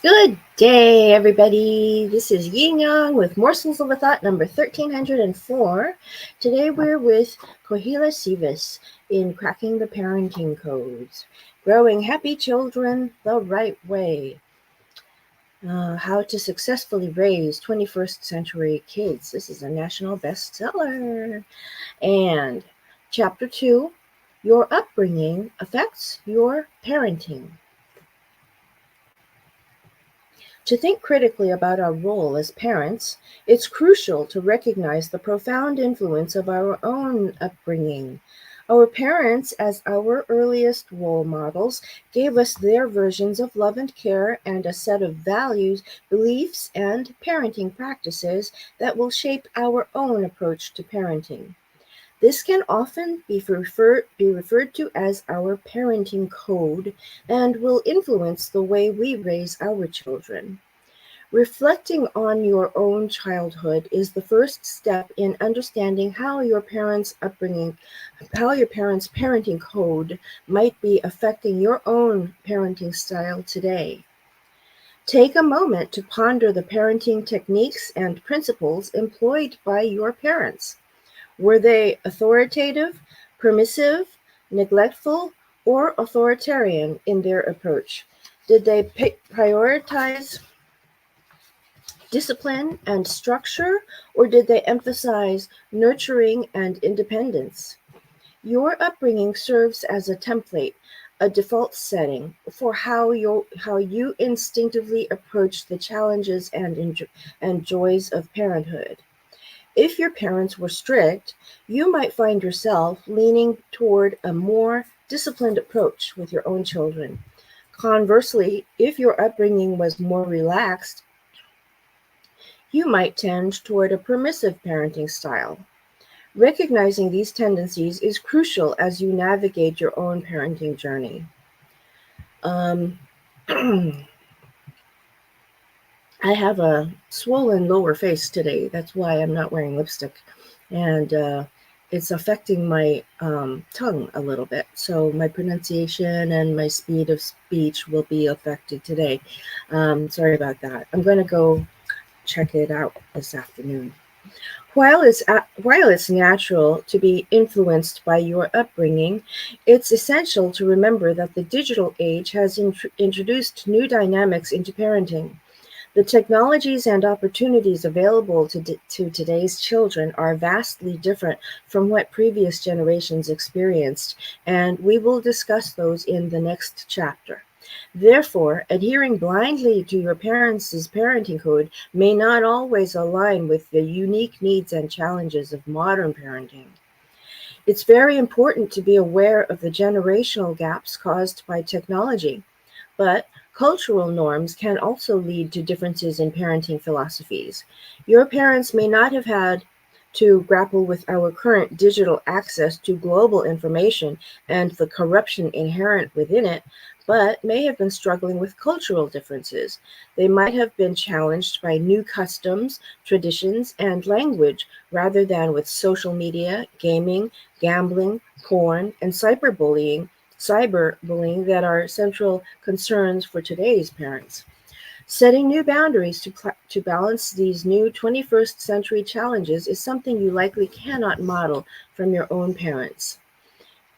Good day, everybody. This is Yin Yang with Morsels of a Thought number 1304. Today we're with Kohila Sivas in Cracking the Parenting Codes, Growing Happy Children the Right Way. How to Successfully Raise 21st Century Kids. This is a national bestseller. And Ch.2, Your Upbringing Affects Your Parenting. To think critically about our role as parents, it's crucial to recognize the profound influence of our own upbringing. Our parents, as our earliest role models, gave us their versions of love and care and a set of values, beliefs, and parenting practices that will shape our own approach to parenting. This can often be referred to as our parenting code and will influence the way we raise our children. Reflecting on your own childhood is the first step in understanding how your parents' parenting code might be affecting your own parenting style today. Take a moment to ponder the parenting techniques and principles employed by your parents. Were they authoritative, permissive, neglectful, or authoritarian in their approach? Did they prioritize discipline and structure, or did they emphasize nurturing and independence? Your upbringing serves as a template, a default setting for how you instinctively approach the challenges and joys of parenthood. If your parents were strict, you might find yourself leaning toward a more disciplined approach with your own children. Conversely, if your upbringing was more relaxed, you might tend toward a permissive parenting style. Recognizing these tendencies is crucial as you navigate your own parenting journey. Um, I have a swollen lower face today. That's why I'm not wearing lipstick. And it's affecting my tongue a little bit. So my pronunciation and my speed of speech will be affected today. Sorry about that. I'm going to go check it out this afternoon. While it's natural to be influenced by your upbringing, it's essential to remember that the digital age has introduced new dynamics into parenting. The technologies and opportunities available to today's children are vastly different from what previous generations experienced, and we will discuss those in the next chapter. Therefore, adhering blindly to your parents' parenting code may not always align with the unique needs and challenges of modern parenting. It's very important to be aware of the generational gaps caused by technology, but cultural norms can also lead to differences in parenting philosophies. Your parents may not have had to grapple with our current digital access to global information and the corruption inherent within it, but may have been struggling with cultural differences. They might have been challenged by new customs, traditions, and language rather than with social media, gaming, gambling, porn, and cyberbullying that are central concerns for today's parents. Setting new boundaries to balance these new 21st century challenges is something you likely cannot model from your own parents.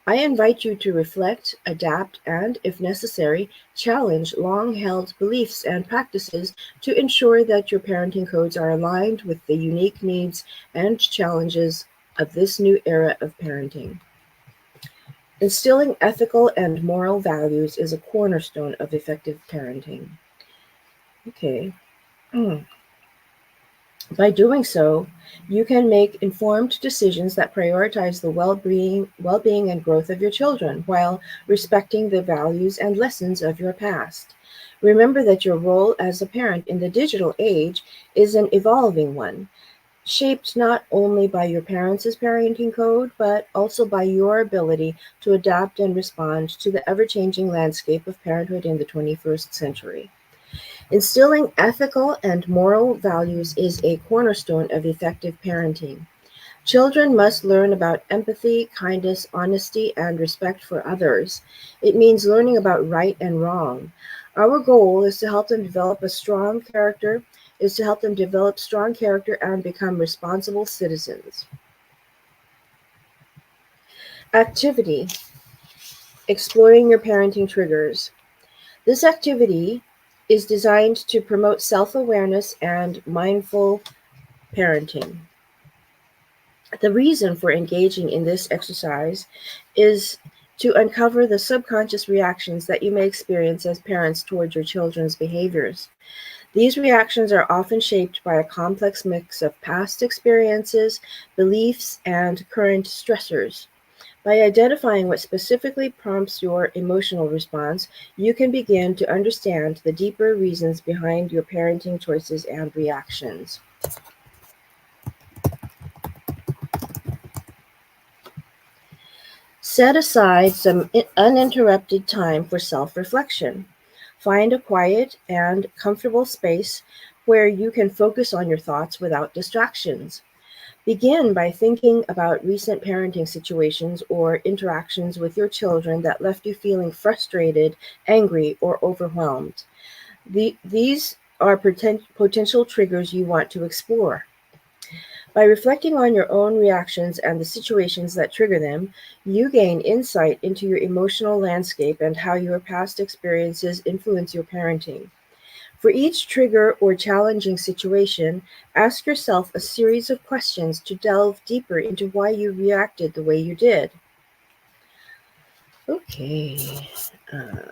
I invite you to reflect, adapt, and, if necessary, challenge long held beliefs and practices to ensure that your parenting codes are aligned with the unique needs and challenges of this new era of parenting. Instilling ethical and moral values is a cornerstone of effective parenting. Okay. Mm. By doing so, you can make informed decisions that prioritize the well-being and growth of your children while respecting the values and lessons of your past. Remember that your role as a parent in the digital age is an evolving one, shaped not only by your parents' parenting code, but also by your ability to adapt and respond to the ever-changing landscape of parenthood in the 21st century. Instilling ethical and moral values is a cornerstone of effective parenting. Children must learn about empathy, kindness, honesty, and respect for others. It means learning about right and wrong, Our goal is to help them develop a strong character, is to help them develop strong character and become responsible citizens. Activity: exploring your parenting triggers. This activity is designed to promote self-awareness and mindful parenting. The reason for engaging in this exercise is to uncover the subconscious reactions that you may experience as parents toward your children's behaviors. These reactions are often shaped by a complex mix of past experiences, beliefs, and current stressors. By identifying what specifically prompts your emotional response, you can begin to understand the deeper reasons behind your parenting choices and reactions. Set aside some uninterrupted time for self-reflection. Find a quiet and comfortable space where you can focus on your thoughts without distractions. Begin by thinking about recent parenting situations or interactions with your children that left you feeling frustrated, angry, or overwhelmed. These are potential triggers you want to explore. By reflecting on your own reactions and the situations that trigger them, you gain insight into your emotional landscape and how your past experiences influence your parenting. For each trigger or challenging situation, ask yourself a series of questions to delve deeper into why you reacted the way you did. Okay. Uh,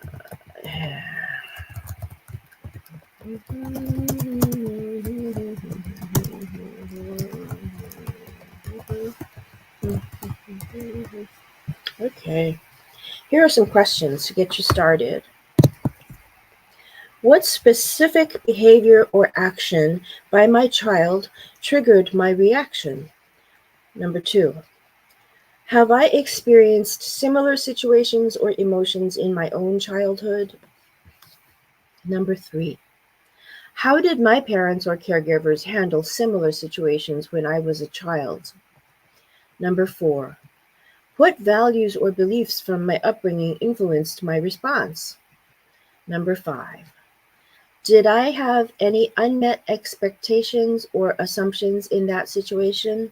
okay. Here are some questions to get you started. What specific behavior or action by my child triggered my reaction? Number 2. Have I experienced similar situations or emotions in my own childhood? Number 3. How did my parents or caregivers handle similar situations when I was a child? Number 4. What values or beliefs from my upbringing influenced my response? Number 5. Did I have any unmet expectations or assumptions in that situation?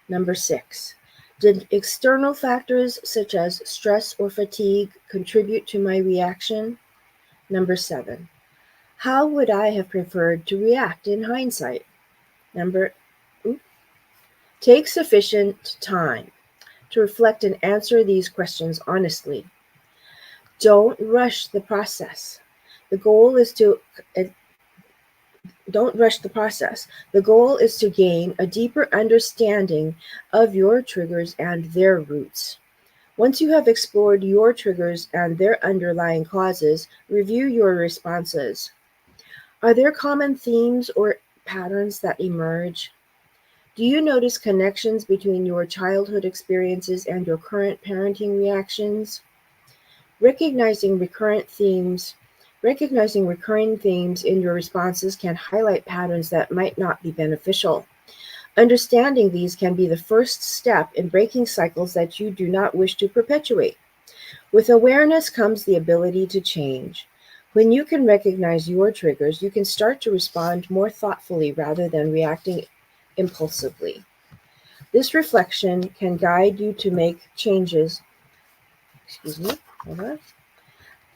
Number 6. Did external factors such as stress or fatigue contribute to my reaction? Number 7. How would I have preferred to react in hindsight? Number Take sufficient time to reflect and answer these questions honestly. Don't rush the process. The goal is to Don't rush the process. The goal is to gain a deeper understanding of your triggers and their roots. Once you have explored your triggers and their underlying causes, review your responses. Are there common themes or patterns that emerge? Do you notice connections between your childhood experiences and your current parenting reactions? Recognizing recurrent themes Recognizing recurring themes in your responses can highlight patterns that might not be beneficial. Understanding these can be the first step in breaking cycles that you do not wish to perpetuate. With awareness comes the ability to change. When you can recognize your triggers, you can start to respond more thoughtfully rather than reacting impulsively. This reflection can guide you to make changes. Excuse me, hold on.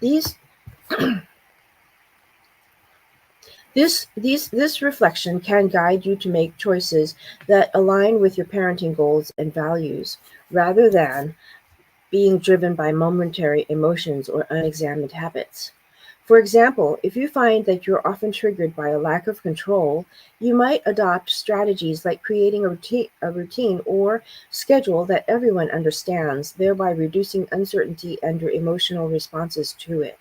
These This reflection can guide you to make choices that align with your parenting goals and values, rather than being driven by momentary emotions or unexamined habits. For example, if you find that you're often triggered by a lack of control, you might adopt strategies like creating a routine or schedule that everyone understands, thereby reducing uncertainty and your emotional responses to it.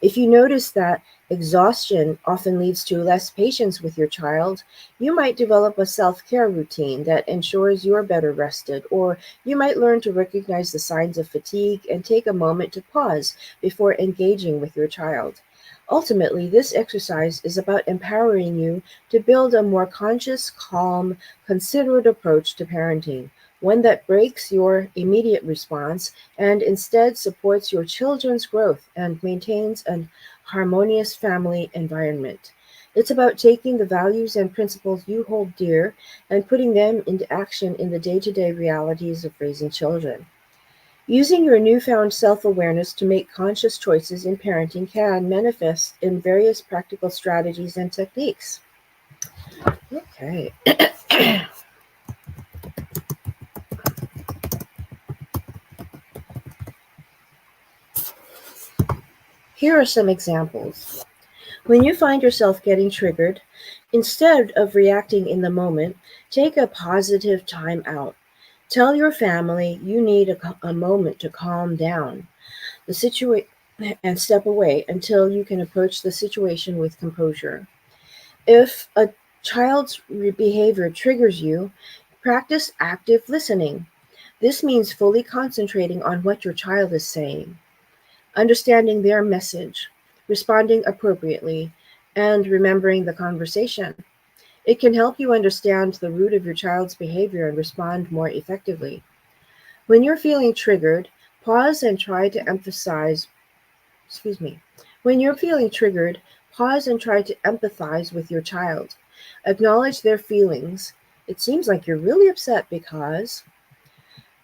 If you notice that exhaustion often leads to less patience with your child, you might develop a self care routine that ensures you're better rested, or you might learn to recognize the signs of fatigue and take a moment to pause before engaging with your child. Ultimately, this exercise is about empowering you to build a more conscious, calm, considerate approach to parenting, one that breaks your immediate response and instead supports your children's growth and maintains a harmonious family environment. It's about taking the values and principles you hold dear and putting them into action in the day-to-day realities of raising children. Using your newfound self-awareness to make conscious choices in parenting can manifest in various practical strategies and techniques. Okay. Here are some examples. When you find yourself getting triggered, instead of reacting in the moment, take a positive time out. Tell your family you need a moment to calm down the situation and step away until you can approach the situation with composure. If a child's behavior triggers you, practice active listening. This means fully concentrating on what your child is saying, understanding their message, responding appropriately, and remembering the conversation. It can help you understand the root of your child's behavior and respond more effectively. When you're feeling triggered, pause and try to emphasize, excuse me. When you're feeling triggered, pause and try to empathize with your child. Acknowledge their feelings. It seems like you're really upset because,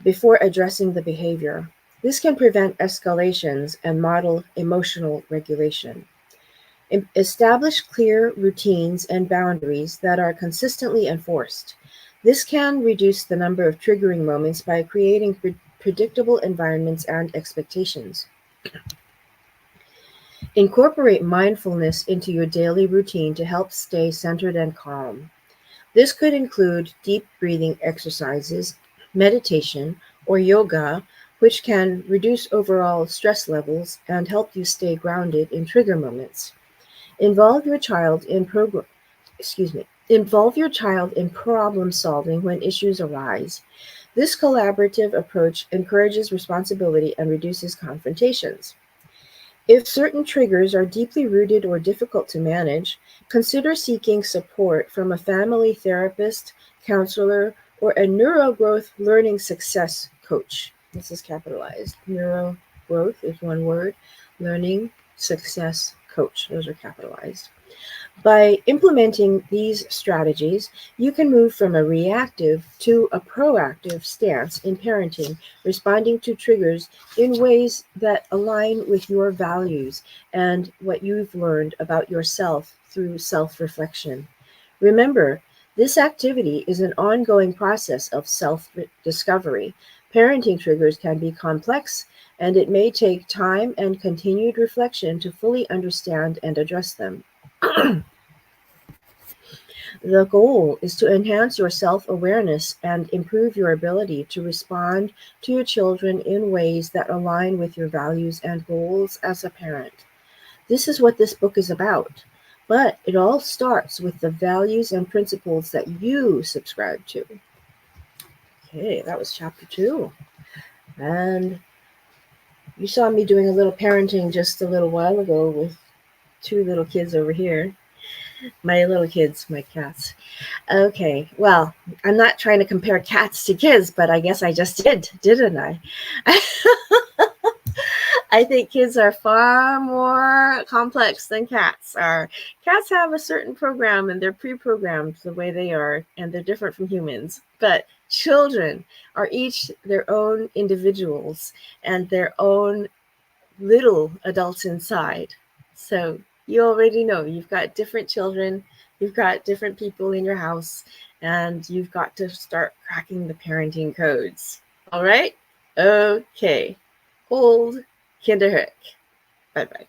before addressing the behavior. This can prevent escalations and model emotional regulation. Establish clear routines and boundaries that are consistently enforced. This can reduce the number of triggering moments by creating predictable environments and expectations. Incorporate mindfulness into your daily routine to help stay centered and calm. This could include deep breathing exercises, meditation, or yoga, which can reduce overall stress levels and help you stay grounded in trigger moments. Involve your child in problem solving when issues arise. This collaborative approach encourages responsibility and reduces confrontations. If certain triggers are deeply rooted or difficult to manage, consider seeking support from a family therapist, counselor, or a neurogrowth learning success coach. This is capitalized. Neurogrowth is one word. Learning success coach. Those are capitalized. By implementing these strategies, you can move from a reactive to a proactive stance in parenting, responding to triggers in ways that align with your values and what you've learned about yourself through self-reflection. Remember, this activity is an ongoing process of self-discovery. Parenting triggers can be complex, and it may take time and continued reflection to fully understand and address them. The goal is to enhance your self-awareness and improve your ability to respond to your children in ways that align with your values and goals as a parent. This is what this book is about, but it all starts with the values and principles that you subscribe to. Okay, that was chapter 2. And you saw me doing a little parenting just a little while ago with 2 little kids over here. My little kids, my cats. Okay, well, I'm not trying to compare cats to kids, but I guess I just did, didn't I? I think kids are far more complex than cats are. Cats have a certain program and they're pre-programmed the way they are, and they're different from humans. But children are each their own individuals and their own little adults inside. So you already know you've got different children, you've got different people in your house, and you've got to start cracking the parenting codes. All right? Okay. Old Kinderhook. Bye-bye.